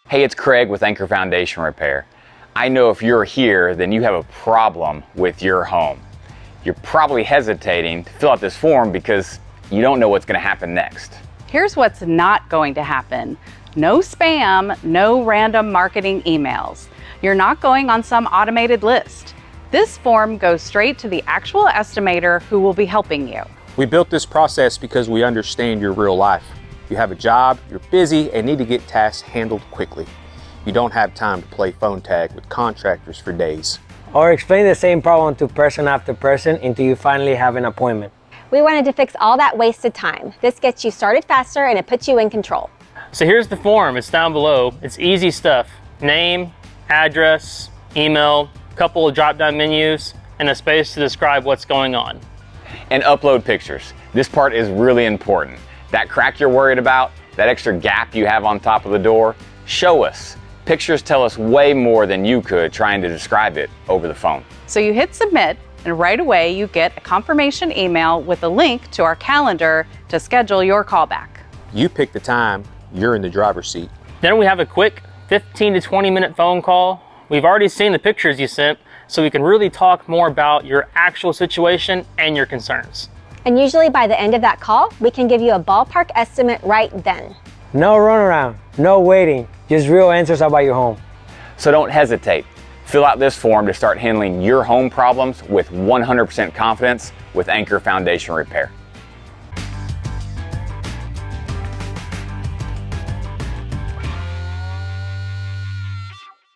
Hey, it's Craig with Anchor Foundation Repair. I know if you're here, then you have a problem with your home. You're probably hesitating to fill out this form because you don't know what's going to happen next. Here's what's not going to happen. No spam, no random marketing emails. You're not going on some automated list. This form goes straight to the actual estimator who will be helping you. We built this process because we understand your real life. You have a job, you're busy, and need to get tasks handled quickly. You don't have time to play phone tag with contractors for days. Or explain the same problem to person after person until you finally have an appointment. We wanted to fix all that wasted time. This gets you started faster and it puts you in control. So here's the form, it's down below. It's easy stuff. Name, address, email, couple of drop-down menus, and a space to describe what's going on. And upload pictures. This part is really important. That crack you're worried about, that extra gap you have on top of the door, show us. Pictures tell us way more than you could trying to describe it over the phone. So you hit submit, and right away you get a confirmation email with a link to our calendar to schedule your callback. You pick the time, you're in the driver's seat. Then we have a quick 15 to 20 minute phone call. We've already seen the pictures you sent, so we can really talk more about your actual situation and your concerns. And usually by the end of that call, we can give you a ballpark estimate right then. No runaround, no waiting, just real answers about your home. So don't hesitate. Fill out this form to start handling your home problems with 100% confidence with Anchor Foundation Repair.